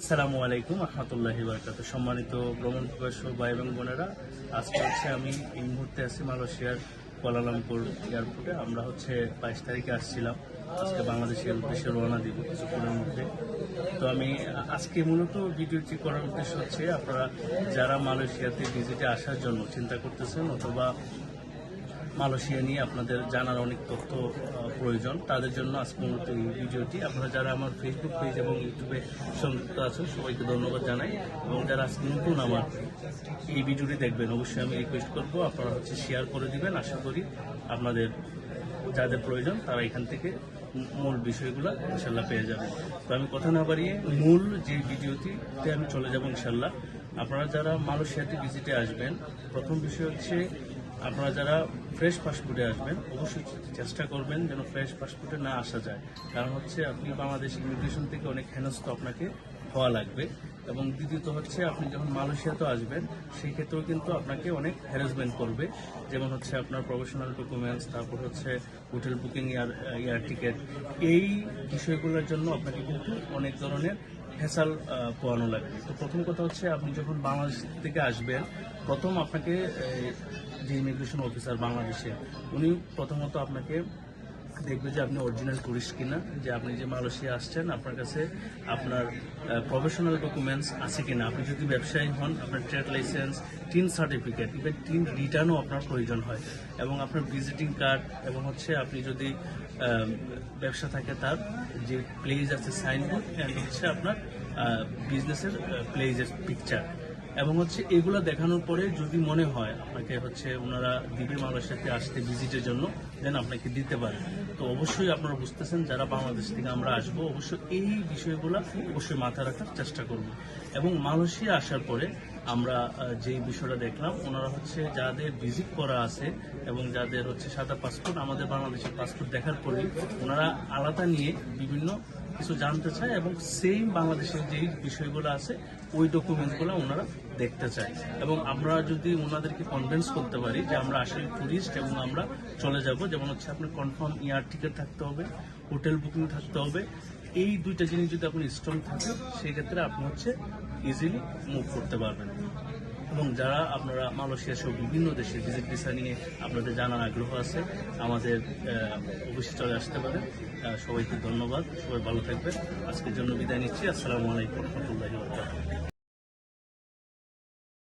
আসসালামু আলাইকুম রহমতুল্লাহি বারাকাতু। সম্মানিত ভ্রমণ প্রবাসী ভাই এবং বোনেরা, আজকে আমি এই মুহূর্তে আছি মালয়েশিয়ার কুয়ালালামপুর এয়ারপোর্টে। আমরা 22 তারিখে আসছিলাম, আজকে বাংলাদেশের উদ্দেশ্যে রওনা দিব কিছুক্ষণের মধ্যে। তো আমি আজকে মূলত ভিডিওটি করার উদ্দেশ্য আপনারা যারা মালয়েশিয়াতে ভিজিটে আসার জন্য চিন্তা করতেছেন অথবা মালয়েশিয়া নিয়ে আপনাদের জানার অনেক তথ্য প্রয়োজন, তাদের জন্য আজকে মূলত এই ভিডিওটি। আপনারা যারা আমার ফেসবুক পেজ এবং ইউটিউবে সংযুক্ত আছেন সবাইকে ধন্যবাদ জানাই, এবং যারা আজকে নতুন আমার এই ভিডিওটি দেখবেন অবশ্যই আমি রিকোয়েস্ট করবো আপনারা শেয়ার করে দিবেন। আশা করি আপনাদের যাদের প্রয়োজন তারা এখান থেকে মূল বিষয়গুলো ইনশাল্লাহ পেয়ে যাবেন। তো আমি কথা না বাড়িয়ে মূল যে ভিডিওটিতে আমি চলে যাব ইনশাল্লাহ। আপনারা যারা মালয়েশিয়াতে ভিজিটে আসবেন, প্রথম বিষয় আপনারা যারা ফ্রেশ পাসপোর্টে আসবেন অবশ্যই চেষ্টা করবেন যেন ফ্রেশ পাসপোর্টে না আসা যায়। কারণ আপনি বাংলাদেশ ইমিগ্রেশন থেকে অনেক হেনস্থ আপনাকে হওয়া লাগবে, এবং দ্বিতীয়ত আপনি যখন মালয়েশিয়াতে আসবেন সেই ক্ষেত্রেও কিন্তু আপনাকে অনেক হ্যারাসমেন্ট করবে। যেমন আপনার প্রফেশনাল ডকুমেন্টস, তারপর হোটেল বুকিং, এয়ার টিকিট, এই বিষয়গুলোর জন্য আপনাকে কিন্তু অনেক ধরনের ফেসাল পোয়ানো লাগবে। তো প্রথম কথা আপনি যখন বাংলাদেশ থেকে আসবেন, প্রথম আপনাকে যে ইমিগ্রেশন অফিসার বাংলাদেশে, উনি প্রথমত আপনাকে দেখবে যে আপনি অরিজিনাল টুরিস্ট কিনা, যে আপনি যে মালয়েশিয়া আসছেন আপনার কাছে আপনার প্রফেশনাল ডকুমেন্টস আছে কিনা। আপনি যদি ব্যবসায়ী হন, আপনার trade license, TIN certificate, even TIN রিটার্নও আপনার প্রয়োজন হয়, এবং আপনার ভিজিটিং কার্ড, এবং আপনি যদি ব্যবসা থাকে তার যে প্লেজ আছে সাইনবোর্ড, অ্যান্ড আপনার বিজনেসের প্লেজের পিকচার, এবং এগুলো দেখানোর পরে যদি মনে হয় আপনাকে ওনারা দিবে মালয়েশিয়াতে আসতে ভিজিটের জন্য, দেন আপনাকে দিতে পারে। তো অবশ্যই আপনারা বুঝতেছেন যারা বাংলাদেশ থেকে আমরা আসবো অবশ্যই এই বিষয়গুলো অবশ্যই মাথায় রাখার চেষ্টা করব। এবং মালয়েশিয়া আসার পরে আমরা যেই বিষয়টা দেখলাম, ওনারা যাদের ভিজিট করা আছে এবং যাদের সাদা পাসপোর্ট, আমাদের বাংলাদেশের পাসপোর্ট দেখার পরে ওনারা আলাদা নিয়ে বিভিন্ন কিছু জানতে চায়, এবং সেম বাংলাদেশের যেই বিষয়গুলো আছে ওই ডকুমেন্টসগুলো ওনারা দেখতে চায়। এবং আমরা যদি ওনাদেরকে কনভিন্স করতে পারি যে আমরা আসলে ট্যুরিস্ট এবং আমরা চলে যাব, যেমন আপনার কনফার্ম এয়ার টিকিট থাকতে হবে, হোটেল বুকিং থাকতে হবে, এই দুইটা জিনিস যদি আপনি স্ট্রং থাকে সেই ক্ষেত্রে আপনি ইজিলি মুভ করতে পারবেন। এবং যারা আপনারা মালয়েশিয়া সহ বিভিন্ন দেশে ভিজিট ভিসা নিয়ে আপনাদের জানার আগ্রহ আছে, আমাদের অফিসে চলে আসতে পারেন। সবাইকে ধন্যবাদ, সবাই ভালো থাকবেন। আজকের জন্য বিদায় নিচ্ছি। আসসালামু আলাইকুম রহমতুল্লাহি ওয়া বারাকাতুহু।